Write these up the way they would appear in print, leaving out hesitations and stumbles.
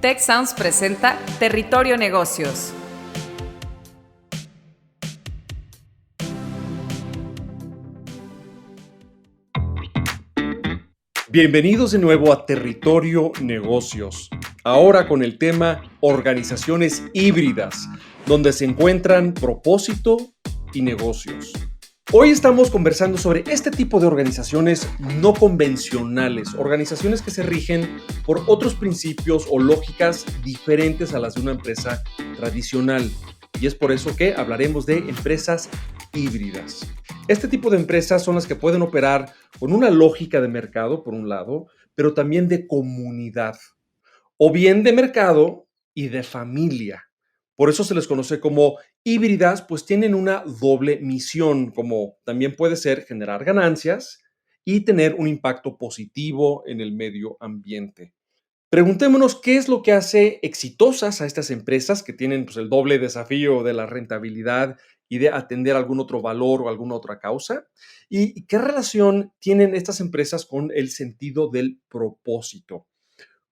Tech Sounds presenta Territorio Negocios. Bienvenidos de nuevo a Territorio Negocios, ahora con el tema organizaciones híbridas, donde se encuentran propósito y negocios. Hoy estamos conversando sobre este tipo de organizaciones no convencionales, organizaciones que se rigen por otros principios o lógicas diferentes a las de una empresa tradicional. Y es por eso que hablaremos de empresas híbridas. Este tipo de empresas son las que pueden operar con una lógica de mercado, por un lado, pero también de comunidad, o bien de mercado y de familia. Por eso se les conoce como híbridas, pues tienen una doble misión, como también puede ser generar ganancias y tener un impacto positivo en el medio ambiente. Preguntémonos qué es lo que hace exitosas a estas empresas que tienen pues, el doble desafío de la rentabilidad y de atender algún otro valor o alguna otra causa. ¿Y qué relación tienen estas empresas con el sentido del propósito?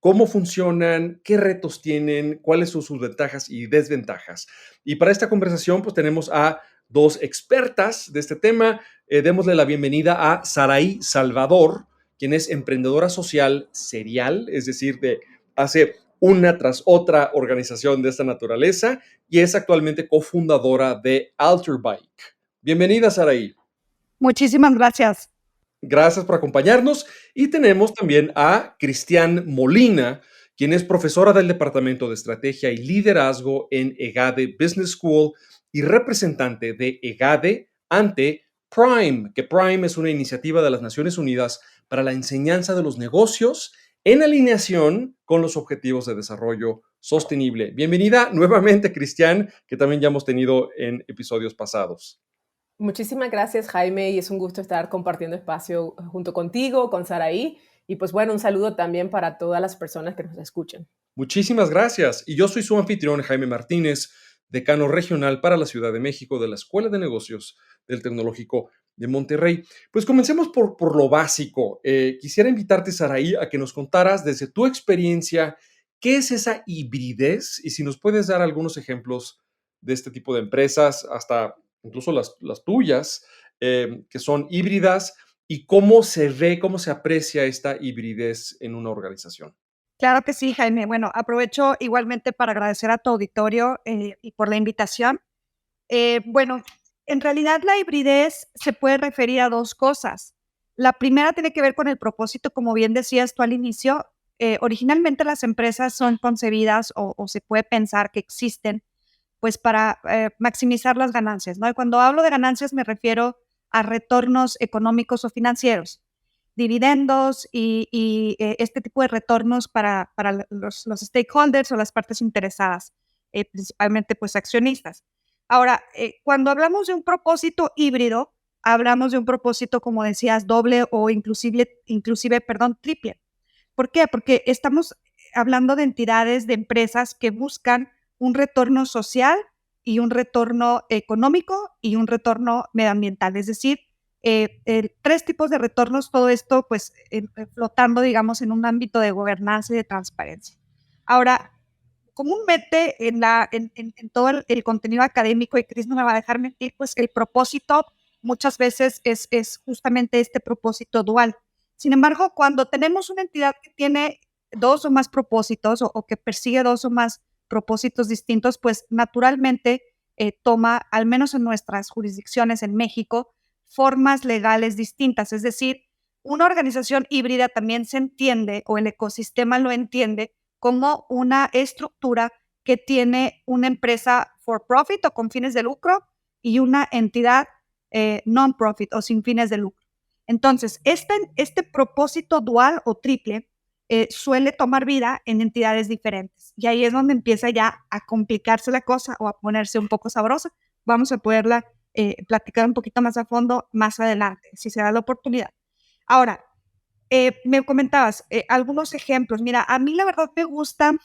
¿Cómo funcionan? ¿Qué retos tienen? ¿Cuáles son sus ventajas y desventajas? Y para esta conversación, pues tenemos a dos expertas de este tema. Démosle la bienvenida a Saraí Salvador, quien es emprendedora social serial, es decir, hace una tras otra organización de esta naturaleza y es actualmente cofundadora de Alterbike. Bienvenida, Saraí. Muchísimas gracias. Gracias por acompañarnos. Y tenemos también a Cristian Molina, quien es profesora del Departamento de Estrategia y Liderazgo en EGADE Business School y representante de EGADE ante Prime, que Prime es una iniciativa de las Naciones Unidas para la enseñanza de los negocios en alineación con los objetivos de desarrollo sostenible. Bienvenida nuevamente, Cristian, que también ya hemos tenido en episodios pasados. Muchísimas gracias, Jaime, y es un gusto estar compartiendo espacio junto contigo, con Saraí, y pues bueno, un saludo también para todas las personas que nos escuchan. Muchísimas gracias. Y yo soy su anfitrión, Jaime Martínez, decano regional para la Ciudad de México de la Escuela de Negocios del Tecnológico de Monterrey. Pues comencemos por lo básico. Quisiera invitarte, Saraí, a que nos contaras desde tu experiencia qué es esa hibridez y si nos puedes dar algunos ejemplos de este tipo de empresas, hasta incluso las tuyas, que son híbridas y cómo se ve, cómo se aprecia esta hibridez en una organización. Claro que sí, Jaime. Bueno, aprovecho igualmente para agradecer a tu auditorio y por la invitación. Bueno, en realidad la hibridez se puede referir a dos cosas. La primera tiene que ver con el propósito, como bien decías tú al inicio. Originalmente las empresas son concebidas o se puede pensar que existen pues para maximizar las ganancias, ¿no? Y cuando hablo de ganancias me refiero a retornos económicos o financieros, dividendos y este tipo de retornos para los stakeholders o las partes interesadas, principalmente pues accionistas. Ahora, cuando hablamos de un propósito híbrido, hablamos de un propósito, como decías, doble o inclusive, perdón, triple. ¿Por qué? Porque estamos hablando de entidades, de empresas que buscan un retorno social y un retorno económico y un retorno medioambiental. Es decir, tres tipos de retornos, todo esto pues flotando, digamos, en un ámbito de gobernanza y de transparencia. Ahora, comúnmente en todo el contenido académico, y Cris no me va a dejar mentir, pues el propósito muchas veces es justamente este propósito dual. Sin embargo, cuando tenemos una entidad que tiene dos o más propósitos o que persigue dos o más propósitos distintos, pues naturalmente toma, al menos en nuestras jurisdicciones en México, formas legales distintas. Es decir, una organización híbrida también se entiende, o el ecosistema lo entiende, como una estructura que tiene una empresa for profit o con fines de lucro y una entidad non-profit o sin fines de lucro. Entonces, este propósito dual o triple suele tomar vida en entidades diferentes. Y ahí es donde empieza ya a complicarse la cosa o a ponerse un poco sabrosa. Vamos a poderla platicar un poquito más a fondo más adelante, si se da la oportunidad. Ahora, me comentabas algunos ejemplos. Mira, a mí la verdad me gusta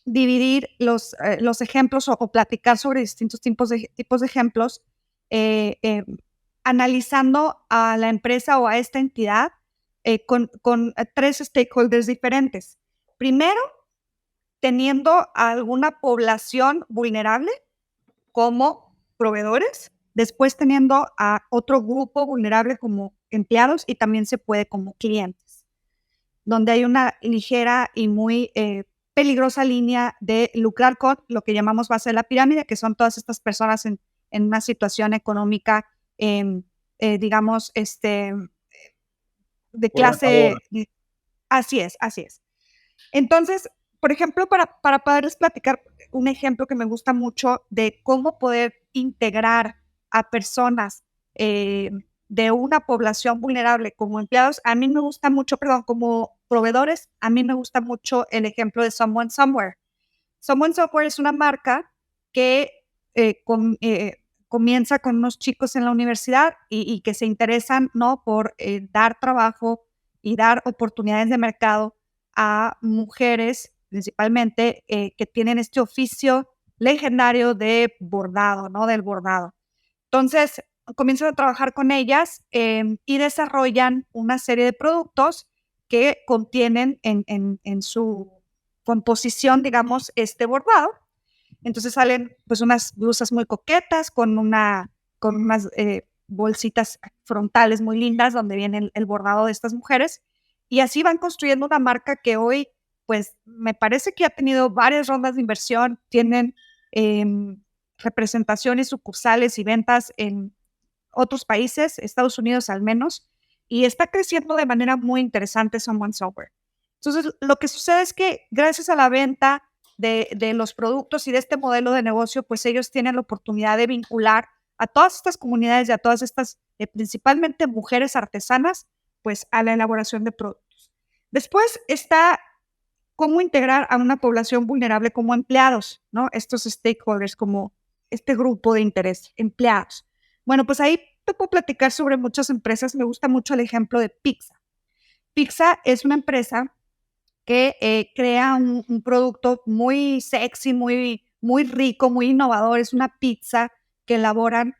dividir los ejemplos o platicar sobre distintos tipos de ejemplos, eh, eh, analizando a la empresa o a esta entidad con tres stakeholders diferentes. Primero, teniendo a alguna población vulnerable como proveedores, después teniendo a otro grupo vulnerable como empleados y también se puede como clientes, donde hay una ligera y muy peligrosa línea de lucrar con lo que llamamos base de la pirámide, que son todas estas personas en una situación económica, digamos, de clase. Así es, así es. Entonces, por ejemplo, para poderles platicar un ejemplo que me gusta mucho de cómo poder integrar a personas de una población vulnerable como empleados, a mí me gusta mucho, perdón, como proveedores, a mí me gusta mucho el ejemplo de Someone Somewhere. Someone Somewhere es una marca que comienza con unos chicos en la universidad y que se interesan, ¿no?, por dar trabajo y dar oportunidades de mercado a mujeres, principalmente, que tienen este oficio legendario de bordado, ¿no?, del bordado. Entonces, comienzan a trabajar con ellas y desarrollan una serie de productos que contienen en su composición, digamos, este bordado. Entonces salen pues unas blusas muy coquetas con unas bolsitas frontales muy lindas donde viene el bordado de estas mujeres y así van construyendo una marca que hoy pues me parece que ha tenido varias rondas de inversión, tienen representaciones, sucursales y ventas en otros países, Estados Unidos al menos, y está creciendo de manera muy interesante Someone Software. Entonces, lo que sucede es que gracias a la venta de los productos y de este modelo de negocio, pues ellos tienen la oportunidad de vincular a todas estas comunidades y a todas estas, principalmente mujeres artesanas, pues a la elaboración de productos. Después está cómo integrar a una población vulnerable como empleados, ¿no? Estos stakeholders, como este grupo de interés, empleados. Bueno, pues ahí te puedo platicar sobre muchas empresas. Me gusta mucho el ejemplo de Pizza. Pizza es una empresa que crea un producto muy sexy, muy rico, muy innovador. Es una pizza que elaboran,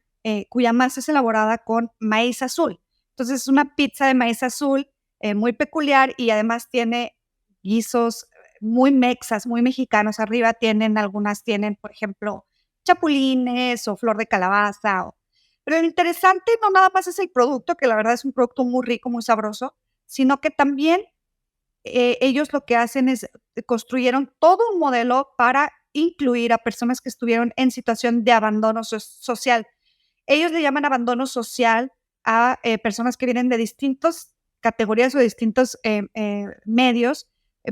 cuya masa es elaborada con maíz azul. Entonces es una pizza de maíz azul muy peculiar y además tiene guisos muy mexas, muy mexicanos. Arriba algunas tienen, por ejemplo, chapulines o flor de calabaza. Pero lo interesante no nada más es el producto, que la verdad es un producto muy rico, muy sabroso, sino que también ellos lo que hacen es construyeron todo un modelo para incluir a personas que estuvieron en situación de abandono social. Ellos le llaman abandono social a personas que vienen de distintas categorías o distintos medios.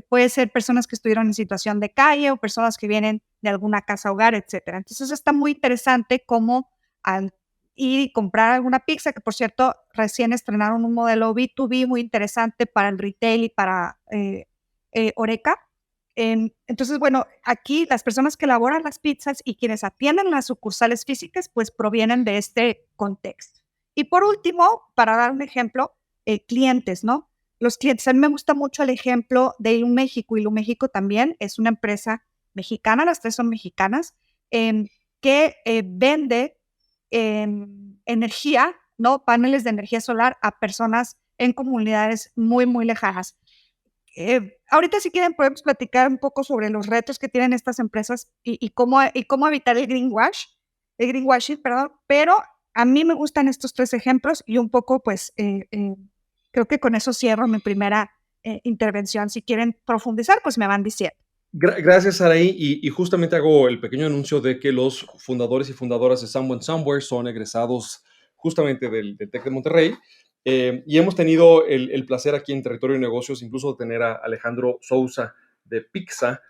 Puede ser personas que estuvieron en situación de calle o personas que vienen de alguna casa hogar, etcétera. Entonces está muy interesante cómo al ir y comprar alguna pizza, que por cierto recién estrenaron un modelo B2B muy interesante para el retail y para Oreca. Entonces, bueno, aquí las personas que elaboran las pizzas y quienes atienden las sucursales físicas, pues provienen de este contexto. Y por último, para dar un ejemplo, clientes, ¿no? Los clientes, a mí me gusta mucho el ejemplo de Iluméxico. Iluméxico también es una empresa mexicana, las tres son mexicanas, que vende energía, ¿no? Paneles de energía solar a personas en comunidades muy, muy lejanas. Ahorita si quieren podemos platicar un poco sobre los retos que tienen estas empresas y cómo evitar el greenwashing, perdón, pero a mí me gustan estos tres ejemplos y un poco pues creo que con eso cierro mi primera intervención. Si quieren profundizar, pues me van diciendo. Gracias, Saraí. Y justamente hago el pequeño anuncio de que los fundadores y fundadoras de Someone Somewhere son egresados justamente del TEC de Monterrey. Y hemos tenido el placer aquí en Territorio de Negocios incluso de tener a Alejandro Sousa de Pizza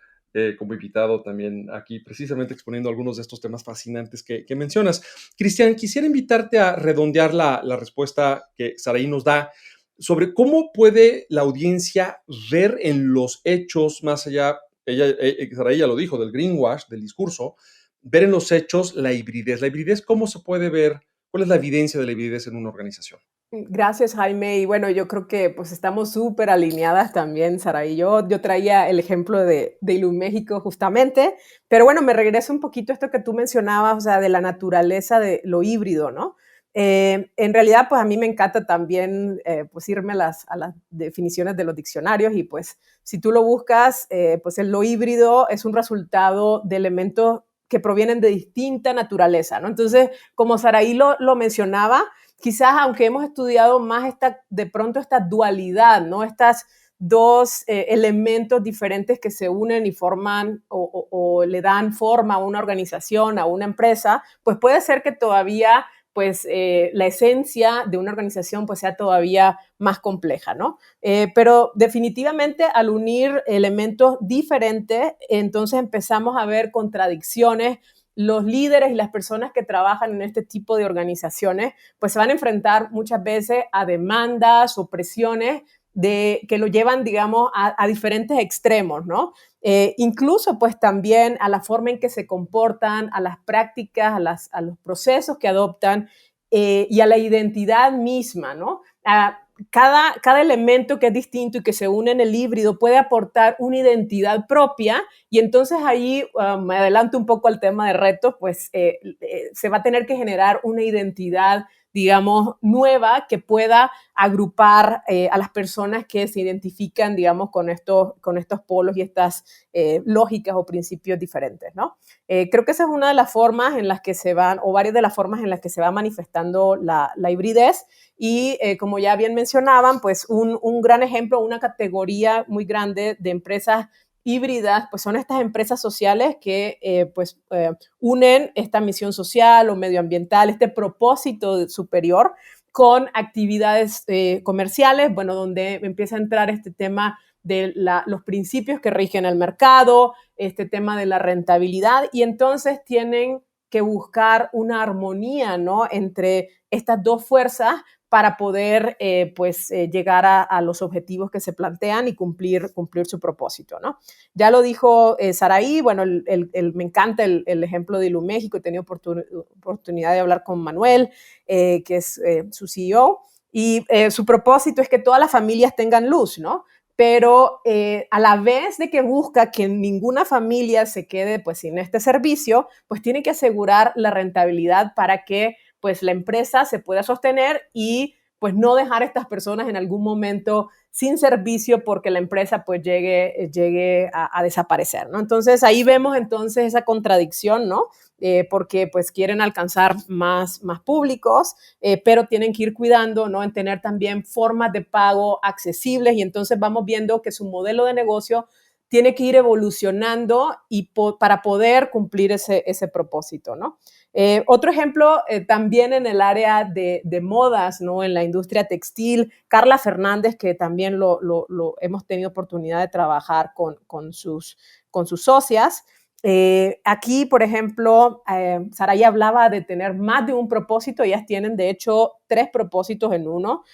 como invitado también aquí, precisamente exponiendo algunos de estos temas fascinantes que mencionas. Cristian, quisiera invitarte a redondear la respuesta que Saraí nos da sobre cómo puede la audiencia ver en los hechos, más allá, Saraí ya lo dijo, del greenwash, del discurso, ver en los hechos la hibridez. La hibridez, ¿cómo se puede ver? ¿Cuál es la evidencia de la hibridez en una organización? Gracias, Jaime. Y bueno, yo creo que pues estamos súper alineadas también, Sara y yo. Yo traía el ejemplo de Iluméxico justamente, pero bueno, me regreso un poquito a esto que tú mencionabas, o sea, de la naturaleza de lo híbrido, ¿no? En realidad, pues a mí me encanta también pues irme a las definiciones de los diccionarios y pues si tú lo buscas, pues lo híbrido es un resultado de elementos que provienen de distinta naturaleza, ¿no? Entonces, como Saraí lo mencionaba, quizás aunque hemos estudiado más de pronto esta dualidad, ¿no? Estas dos elementos diferentes que se unen y forman o le dan forma a una organización, a una empresa, pues puede ser que todavía pues la esencia de una organización pues sea todavía más compleja, ¿no? Pero definitivamente al unir elementos diferentes, entonces empezamos a ver contradicciones. Los líderes y las personas que trabajan en este tipo de organizaciones pues se van a enfrentar muchas veces a demandas o presiones que lo llevan, digamos, a diferentes extremos, ¿no? Incluso pues también a la forma en que se comportan, a las prácticas, a los procesos que adoptan y a la identidad misma, ¿no? Cada elemento que es distinto y que se une en el híbrido puede aportar una identidad propia y entonces ahí me adelanto un poco al tema de retos, pues se va a tener que generar una identidad digamos, nueva que pueda agrupar a las personas que se identifican, digamos, con estos polos y estas lógicas o principios diferentes, ¿no? Creo que esa es una de las formas en las que se van, o varias de las formas en las que se va manifestando la hibridez y como ya bien mencionaban, pues un gran ejemplo, una categoría muy grande de empresas híbridas, pues son estas empresas sociales que unen esta misión social o medioambiental, este propósito superior con actividades comerciales, bueno, donde empieza a entrar este tema de los principios que rigen el mercado, este tema de la rentabilidad, y entonces tienen que buscar una armonía, ¿no?, entre estas dos fuerzas para poder llegar a los objetivos que se plantean y cumplir su propósito, ¿no? Ya lo dijo Saraí, bueno, me encanta el ejemplo de Iluméxico, he tenido oportunidad de hablar con Manuel, que es su CEO, y su propósito es que todas las familias tengan luz, ¿no? Pero a la vez de que busca que ninguna familia se quede pues sin este servicio, pues tiene que asegurar la rentabilidad para que pues la empresa se pueda sostener y pues no dejar a estas personas en algún momento sin servicio porque la empresa pues llegue a desaparecer, ¿no? Entonces ahí vemos entonces esa contradicción, ¿no? Porque pues quieren alcanzar más públicos, pero tienen que ir cuidando, ¿no?, en tener también formas de pago accesibles y entonces vamos viendo que su modelo de negocio tiene que ir evolucionando y para poder cumplir ese propósito, ¿no? Otro ejemplo también en el área de modas, ¿no?, en la industria textil, Carla Fernández, que también lo hemos tenido oportunidad de trabajar con sus socias. Aquí, por ejemplo, Saray hablaba de tener más de un propósito. Ellas tienen, de hecho, 3 propósitos en uno.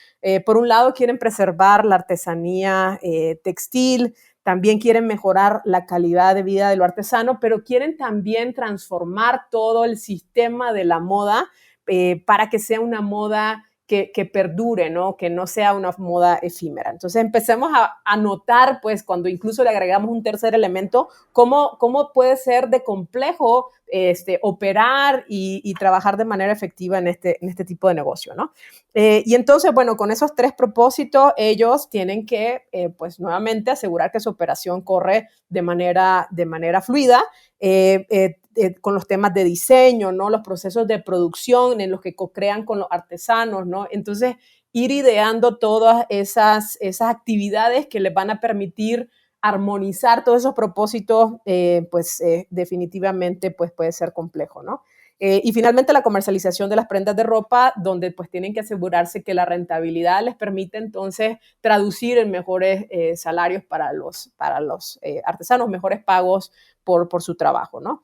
Por un lado, quieren preservar la artesanía textil, también quieren mejorar la calidad de vida de lo artesano, pero quieren también transformar todo el sistema de la moda para que sea una moda que perdure, ¿no?, que no sea una moda efímera. Entonces empecemos a notar, pues, cuando incluso le agregamos un tercer elemento, cómo puede ser de complejo operar y trabajar de manera efectiva en este tipo de negocio, ¿no? Y entonces, bueno, con esos 3 propósitos, ellos tienen que, pues, nuevamente asegurar que su operación corre de manera fluida, con los temas de diseño, ¿no?, los procesos de producción en los que co-crean con los artesanos, ¿no? Entonces, ir ideando todas esas actividades que les van a permitir armonizar todos esos propósitos, definitivamente pues, puede ser complejo, ¿no? Y finalmente la comercialización de las prendas de ropa, donde pues tienen que asegurarse que la rentabilidad les permite entonces traducir en mejores salarios para los artesanos, mejores pagos por su trabajo, ¿no?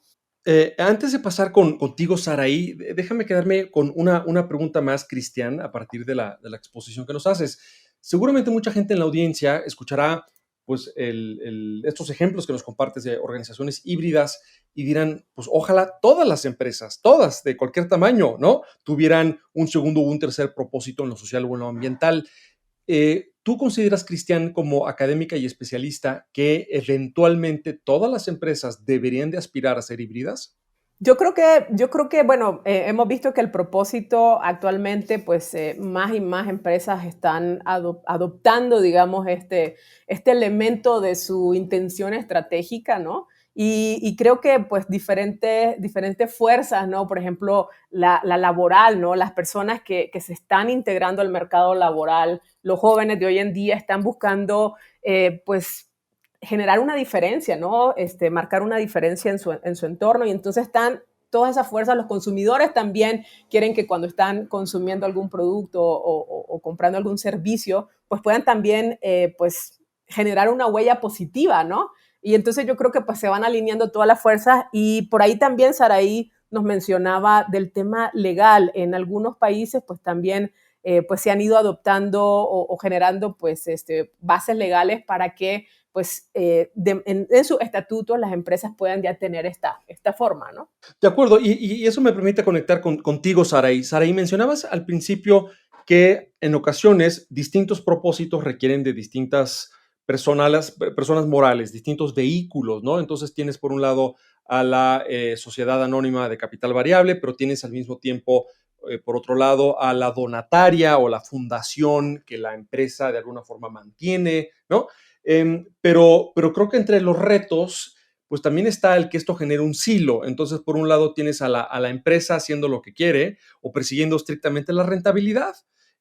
Antes de pasar contigo, Saraí, déjame quedarme con una pregunta más, Cristian, a partir de la exposición que nos haces. Seguramente mucha gente en la audiencia escuchará pues, estos ejemplos que nos compartes de organizaciones híbridas y dirán, pues ojalá todas las empresas, todas de cualquier tamaño, ¿no?, tuvieran un segundo o un tercer propósito en lo social o en lo ambiental. ¿Tú consideras, Cristian, como académica y especialista, que eventualmente todas las empresas deberían de aspirar a ser híbridas? Yo creo que bueno, hemos visto que el propósito actualmente, pues más y más empresas están adoptando, digamos, este elemento de su intención estratégica, ¿no? Y creo que pues diferentes fuerzas, ¿no? Por ejemplo, la laboral, ¿no? Las personas que se están integrando al mercado laboral, los jóvenes de hoy en día están buscando, pues, generar una diferencia, ¿no? Marcar una diferencia en su entorno, y entonces están todas esas fuerzas. Los consumidores también quieren que cuando están consumiendo algún producto o comprando algún servicio, pues puedan también pues generar una huella positiva, ¿no? Y entonces yo creo que pues se van alineando todas las fuerzas, y por ahí también Saraí nos mencionaba del tema legal. En algunos países pues también pues se han ido adoptando o generando pues bases legales para que pues en sus estatutos las empresas puedan ya tener esta forma, ¿no? De acuerdo, y eso me permite conectar contigo, Saraí. Saraí, mencionabas al principio que en ocasiones distintos propósitos requieren de distintas personas morales, distintos vehículos, ¿no? Entonces tienes por un lado a la sociedad anónima de capital variable, pero tienes al mismo tiempo, por otro lado, a la donataria o la fundación que la empresa de alguna forma mantiene, ¿no? Pero creo que entre los retos pues también está el que esto genere un silo. Entonces, por un lado, tienes a la empresa haciendo lo que quiere o persiguiendo estrictamente la rentabilidad,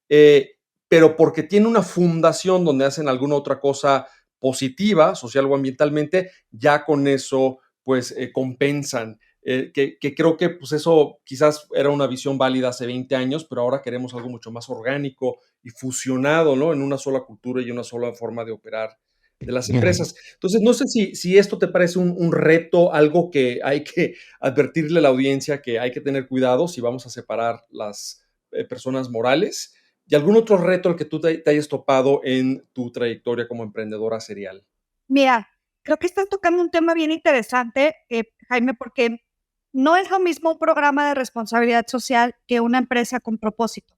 eh, pero porque tiene una fundación donde hacen alguna otra cosa positiva, social o ambientalmente, ya con eso, pues, compensan. Que creo que pues eso quizás era una visión válida hace 20 años, pero ahora queremos algo mucho más orgánico y fusionado, ¿no? En una sola cultura y una sola forma de operar de las empresas. Entonces, no sé si esto te parece un reto, algo que hay que advertirle a la audiencia que hay que tener cuidado si vamos a separar las personas morales, y algún otro reto al que tú te hayas topado en tu trayectoria como emprendedora serial. Mira, creo que estás tocando un tema bien interesante, Jaime, porque no es lo mismo un programa de responsabilidad social que una empresa con propósito.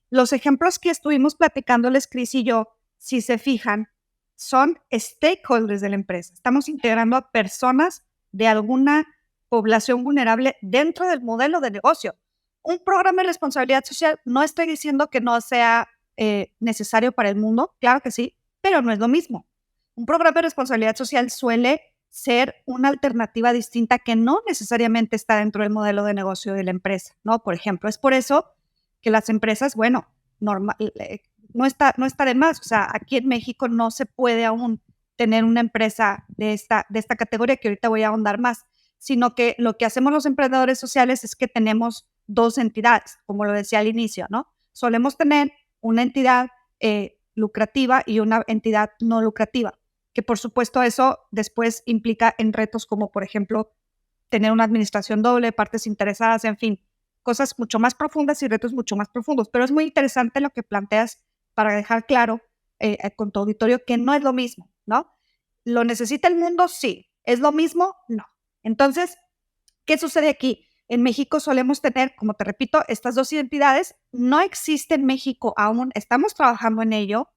Los ejemplos que estuvimos platicándoles, Cris y yo, si se fijan, son stakeholders de la empresa. Estamos integrando a personas de alguna población vulnerable dentro del modelo de negocio. Un programa de responsabilidad social, no estoy diciendo que no sea necesario para el mundo, claro que sí, pero no es lo mismo. Un programa de responsabilidad social suele ser una alternativa distinta que no necesariamente está dentro del modelo de negocio de la empresa, ¿no? Por ejemplo, es por eso que las empresas, bueno, no está de más. O sea, aquí en México no se puede aún tener una empresa de esta categoría, que ahorita voy a ahondar más, sino que lo que hacemos los emprendedores sociales es que tenemos dos entidades, como lo decía al inicio, ¿no? Solemos tener una entidad lucrativa y una entidad no lucrativa, que por supuesto eso después implica en retos como, por ejemplo, tener una administración doble, partes interesadas, en fin, cosas mucho más profundas y retos mucho más profundos. Pero es muy interesante lo que planteas para dejar claro con tu auditorio que no es lo mismo, ¿no? ¿Lo necesita el mundo? Sí. ¿Es lo mismo? No. Entonces, ¿qué sucede aquí? En México solemos tener, como te repito, estas dos identidades. No existe en México aún, estamos trabajando en ello,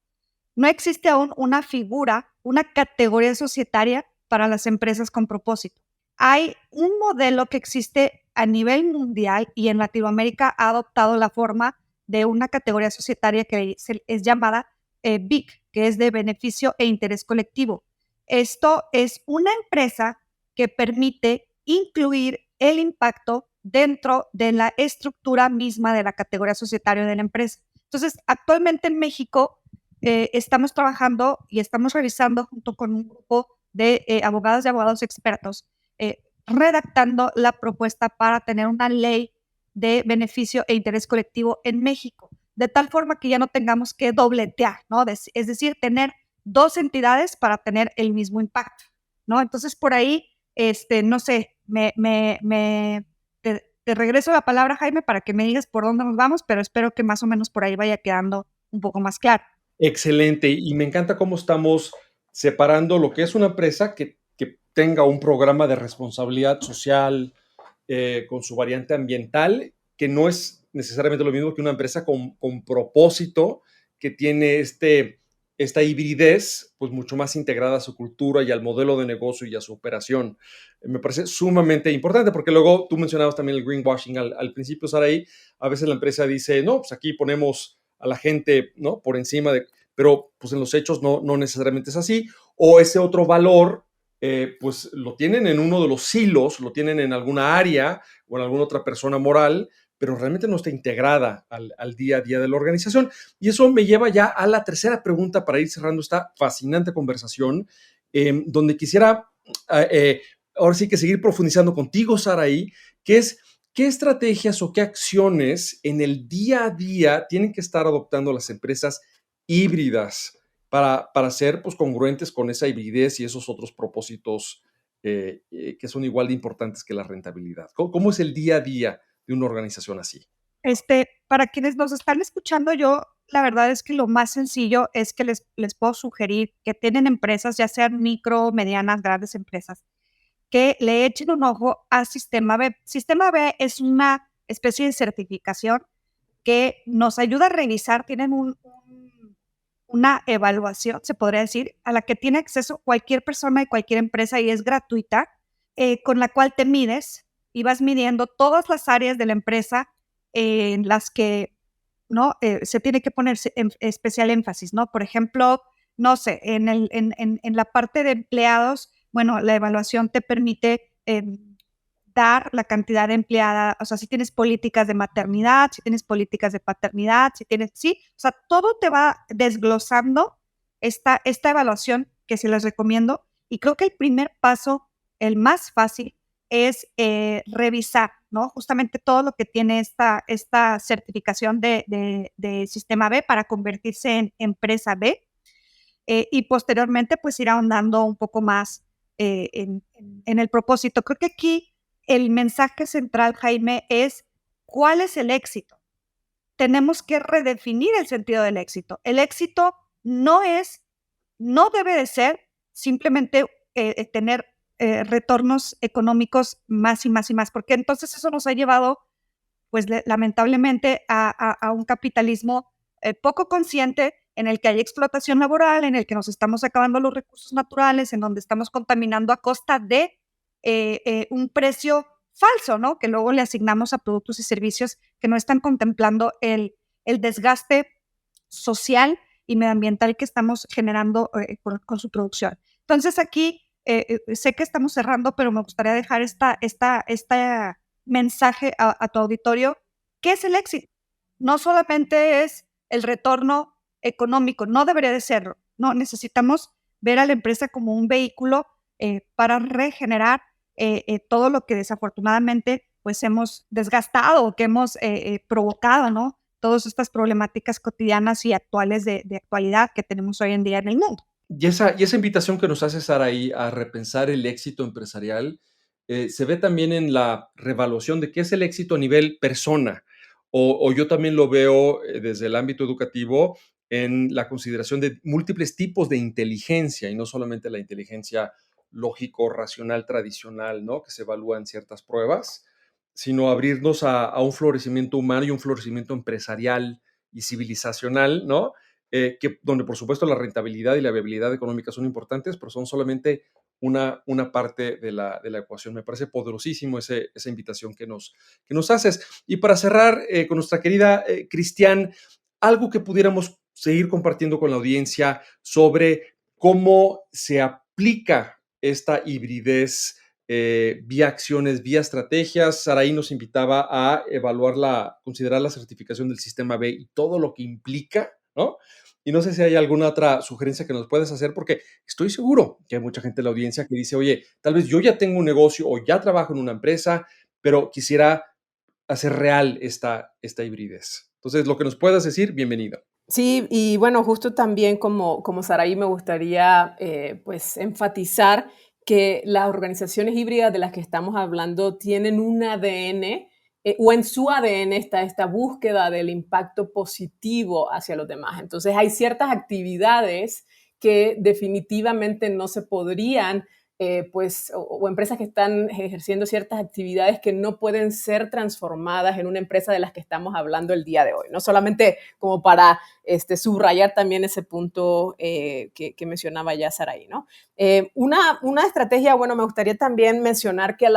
no existe aún una figura, una categoría societaria para las empresas con propósito. Hay un modelo que existe a nivel mundial y en Latinoamérica ha adoptado la forma de una categoría societaria que es llamada BIC, que es de beneficio e interés colectivo. Esto es una empresa que permite incluir el impacto dentro de la estructura misma de la categoría societaria de la empresa. Entonces, actualmente en México estamos trabajando y estamos revisando junto con un grupo de abogadas y abogados expertos, redactando la propuesta para tener una ley de beneficio e interés colectivo en México, de tal forma que ya no tengamos que dobletear, ¿no? Es decir, tener dos entidades para tener el mismo impacto, ¿no? Entonces, por ahí, no sé, te regreso la palabra, Jaime, para que me digas por dónde nos vamos, pero espero que más o menos por ahí vaya quedando un poco más claro. Excelente, y me encanta cómo estamos separando lo que es una empresa que tenga un programa de responsabilidad social con su variante ambiental, que no es necesariamente lo mismo que una empresa con propósito, que tiene esta hibridez, pues mucho más integrada a su cultura y al modelo de negocio y a su operación. Me parece sumamente importante porque luego tú mencionabas también el greenwashing al principio, Saraí. A veces la empresa dice, no, pues aquí ponemos a la gente, ¿no?, por encima de, pero pues en los hechos no necesariamente es así. O ese otro valor, pues lo tienen en uno de los silos, lo tienen en alguna área o en alguna otra persona moral, pero realmente no está integrada al día a día de la organización. Y eso me lleva ya a la tercera pregunta para ir cerrando esta fascinante conversación, donde quisiera ahora sí que seguir profundizando contigo, Saraí, que es qué estrategias o qué acciones en el día a día tienen que estar adoptando las empresas híbridas para ser pues, congruentes con esa hibridez y esos otros propósitos que son igual de importantes que la rentabilidad. ¿Cómo es el día a día de una organización así? Para quienes nos están escuchando, yo la verdad es que lo más sencillo es que les puedo sugerir que tienen empresas, ya sean micro, medianas, grandes empresas, que le echen un ojo a Sistema B. Sistema B es una especie de certificación que nos ayuda a revisar, tienen una evaluación, se podría decir, a la que tiene acceso cualquier persona de cualquier empresa y es gratuita, con la cual te mides y vas midiendo todas las áreas de la empresa en las que, ¿no?, se tiene que poner especial énfasis, ¿no? Por ejemplo, no sé, en la parte de empleados, bueno, la evaluación te permite dar la cantidad de empleada, o sea, si tienes políticas de maternidad, si tienes políticas de paternidad, si tienes, sí, o sea, todo te va desglosando esta evaluación que se les recomiendo. Y creo que el primer paso, el más fácil, es revisar, ¿no?, justamente todo lo que tiene esta certificación de Sistema B para convertirse en empresa B, y posteriormente pues ir ahondando un poco más en el propósito. Creo que aquí el mensaje central, Jaime, es ¿cuál es el éxito? Tenemos que redefinir el sentido del éxito. El éxito no debe de ser simplemente tener retornos económicos más y más y más, porque entonces eso nos ha llevado, pues lamentablemente, a un capitalismo poco consciente en el que hay explotación laboral, en el que nos estamos acabando los recursos naturales, en donde estamos contaminando a costa de un precio falso, ¿no?, que luego le asignamos a productos y servicios que no están contemplando el desgaste social y medioambiental que estamos generando con su producción. Entonces aquí sé que estamos cerrando, pero me gustaría dejar esta mensaje a tu auditorio. ¿Qué es el éxito? No solamente es el retorno económico, no debería de serlo. No, necesitamos ver a la empresa como un vehículo para regenerar todo lo que desafortunadamente pues hemos desgastado o que hemos provocado, ¿no?, todas estas problemáticas cotidianas y actuales de actualidad que tenemos hoy en día en el mundo. Y esa invitación que nos hace Saraí a repensar el éxito empresarial se ve también en la revaluación de qué es el éxito a nivel persona. O yo también lo veo desde el ámbito educativo en la consideración de múltiples tipos de inteligencia y no solamente la inteligencia lógico-racional tradicional, ¿no?, que se evalúa en ciertas pruebas, sino abrirnos a un florecimiento humano y un florecimiento empresarial y civilizacional, ¿no? Donde por supuesto la rentabilidad y la viabilidad económica son importantes, pero son solamente una parte de la ecuación. Me parece poderosísimo esa invitación que nos haces. Y para cerrar con nuestra querida Cristian, algo que pudiéramos seguir compartiendo con la audiencia sobre cómo se aplica esta hibridez vía acciones, vía estrategias. Saraí nos invitaba a considerar la certificación del Sistema B y todo lo que implica, ¿no? Y no sé si hay alguna otra sugerencia que nos puedes hacer, porque estoy seguro que hay mucha gente en la audiencia que dice, oye, tal vez yo ya tengo un negocio o ya trabajo en una empresa, pero quisiera hacer real esta hibridez. Entonces, lo que nos puedas decir, bienvenido. Sí, y bueno, justo también como Saraí me gustaría pues enfatizar que las organizaciones híbridas de las que estamos hablando tienen un ADN o en su ADN está esta búsqueda del impacto positivo hacia los demás. Entonces hay ciertas actividades que definitivamente no se podrían pues, o empresas que están ejerciendo ciertas actividades que no pueden ser transformadas en una empresa de las que estamos hablando el día de hoy. No solamente como para subrayar también ese punto que mencionaba ya Saraí, ¿no? Una estrategia, bueno, me gustaría también mencionar que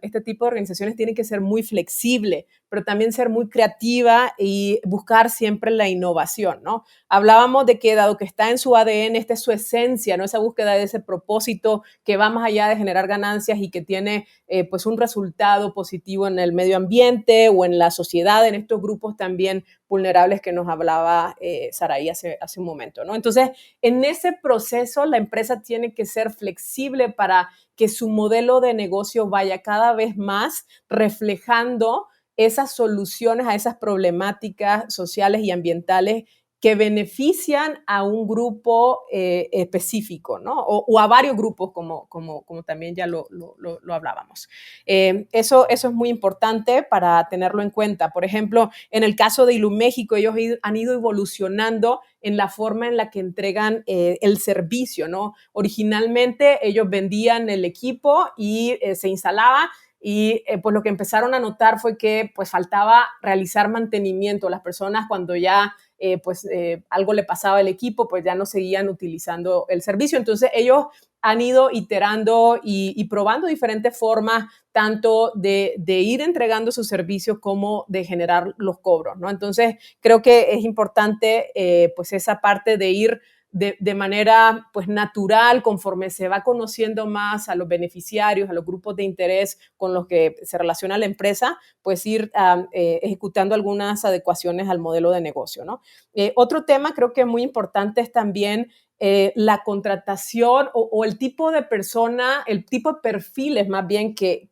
este tipo de organizaciones tienen que ser muy flexible, pero también ser muy creativa y buscar siempre la innovación, ¿no? Hablábamos de que dado que está en su ADN, esta es su esencia, ¿no? Esa búsqueda de ese propósito que va más allá de generar ganancias y que tiene pues un resultado positivo en el medio ambiente o en la sociedad, en estos grupos también vulnerables que nos hablaba Saraí hace un momento, ¿no? Entonces, en ese proceso, la empresa tiene que ser flexible para que su modelo de negocio vaya cada vez más reflejando esas soluciones a esas problemáticas sociales y ambientales que benefician a un grupo específico, ¿no? O a varios grupos, como también ya lo hablábamos. Eso es muy importante para tenerlo en cuenta. Por ejemplo, en el caso de Iluméxico, ellos han ido evolucionando en la forma en la que entregan el servicio, ¿no? Originalmente ellos vendían el equipo y se instalaba y pues lo que empezaron a notar fue que pues faltaba realizar mantenimiento. Las personas cuando ya algo le pasaba al equipo, pues ya no seguían utilizando el servicio. Entonces ellos han ido iterando y probando diferentes formas, tanto de ir entregando sus servicios como de generar los cobros, ¿no? Entonces creo que es importante pues esa parte de ir de manera pues natural, conforme se va conociendo más a los beneficiarios, a los grupos de interés con los que se relaciona la empresa, pues ir ejecutando algunas adecuaciones al modelo de negocio, ¿no? Otro tema creo que es muy importante es también la contratación o el tipo de persona, el tipo de perfiles más bien que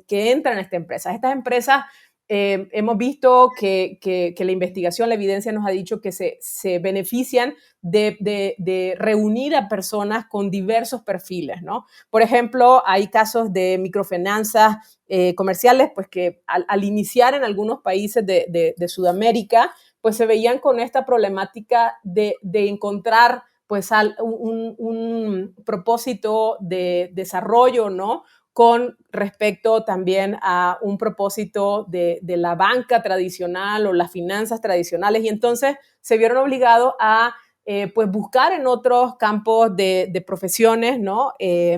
entran a esta empresa. Estas empresas hemos visto que la investigación, la evidencia nos ha dicho que se benefician de reunir a personas con diversos perfiles, ¿no? Por ejemplo, hay casos de microfinanzas comerciales, pues que al iniciar en algunos países de Sudamérica, pues se veían con esta problemática de encontrar pues un propósito de desarrollo, ¿no? Con respecto también a un propósito de la banca tradicional o las finanzas tradicionales, y entonces se vieron obligados a pues buscar en otros campos de profesiones, ¿no?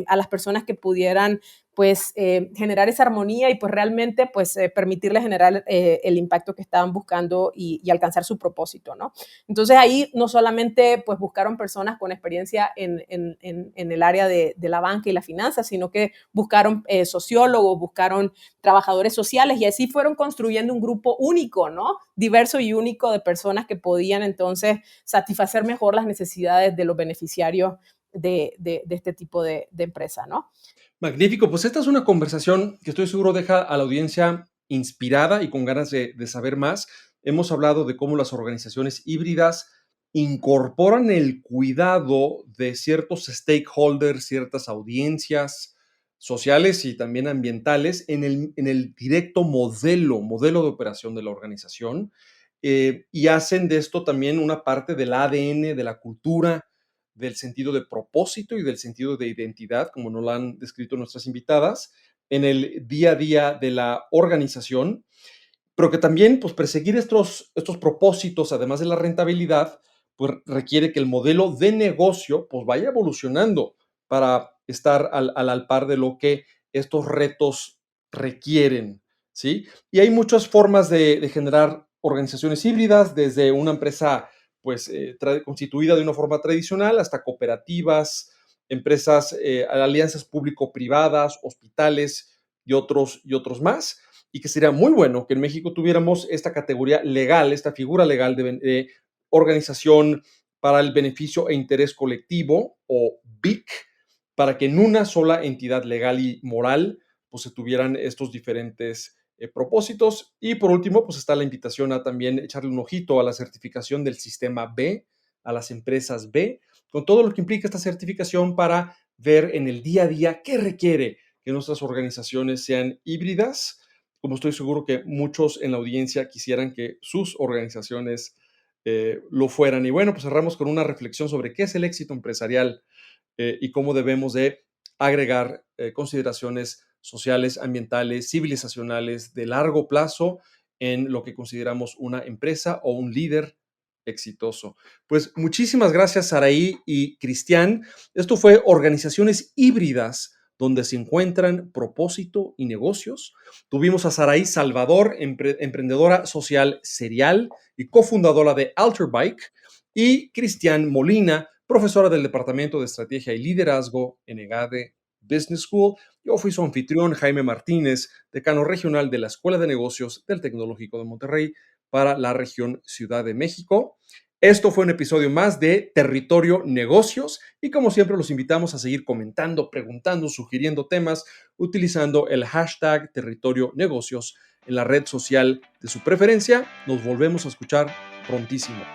A las personas que pudieran pues generar esa armonía y pues realmente pues permitirles generar el impacto que estaban buscando y alcanzar su propósito, ¿no? Entonces ahí no solamente pues buscaron personas con experiencia en el área de la banca y la finanza, sino que buscaron sociólogos, buscaron trabajadores sociales y así fueron construyendo un grupo único, ¿no? Diverso y único de personas que podían entonces satisfacer mejor las necesidades de los beneficiarios de este tipo de empresa, ¿no? Magnífico, pues esta es una conversación que estoy seguro deja a la audiencia inspirada y con ganas de saber más. Hemos hablado de cómo las organizaciones híbridas incorporan el cuidado de ciertos stakeholders, ciertas audiencias sociales y también ambientales en el directo modelo de operación de la organización, y hacen de esto también una parte del ADN, de la cultura, del sentido de propósito y del sentido de identidad, como nos lo han descrito nuestras invitadas, en el día a día de la organización, pero que también pues, perseguir estos propósitos, además de la rentabilidad, pues requiere que el modelo de negocio pues, vaya evolucionando para estar al par de lo que estos retos requieren, ¿sí? Y hay muchas formas de generar organizaciones híbridas, desde una empresa pues, constituida de una forma tradicional hasta cooperativas, empresas, alianzas público-privadas, hospitales y otros más, y que sería muy bueno que en México tuviéramos esta categoría legal, esta figura legal de organización para el beneficio e interés colectivo, o BIC, para que en una sola entidad legal y moral pues se tuvieran estos diferentes propósitos. Y por último, pues está la invitación a también echarle un ojito a la certificación del sistema B, a las empresas B, con todo lo que implica esta certificación para ver en el día a día qué requiere que nuestras organizaciones sean híbridas, como estoy seguro que muchos en la audiencia quisieran que sus organizaciones lo fueran. Y bueno, pues cerramos con una reflexión sobre qué es el éxito empresarial y cómo debemos de agregar consideraciones sociales, ambientales, civilizacionales de largo plazo en lo que consideramos una empresa o un líder exitoso. Pues muchísimas gracias, Saraí y Cristian. Esto fue Organizaciones Híbridas, donde se encuentran propósito y negocios. Tuvimos a Saraí Salvador, emprendedora social serial y cofundadora de Alterbike, y Cristian Molina, profesora del Departamento de Estrategia y Liderazgo en EGADE Business School. Yo fui su anfitrión, Jaime Martínez, decano regional de la Escuela de Negocios del Tecnológico de Monterrey para la región Ciudad de México. Esto fue un episodio más de Territorio Negocios y como siempre los invitamos a seguir comentando, preguntando, sugiriendo temas utilizando el hashtag Territorio Negocios en la red social de su preferencia. Nos volvemos a escuchar prontísimo.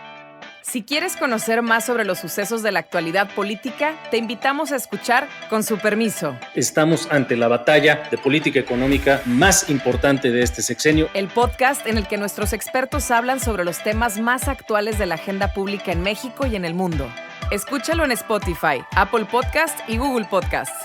Si quieres conocer más sobre los sucesos de la actualidad política, te invitamos a escuchar Con su permiso. Estamos ante la batalla de política económica más importante de este sexenio. El podcast en el que nuestros expertos hablan sobre los temas más actuales de la agenda pública en México y en el mundo. Escúchalo en Spotify, Apple Podcast y Google Podcasts.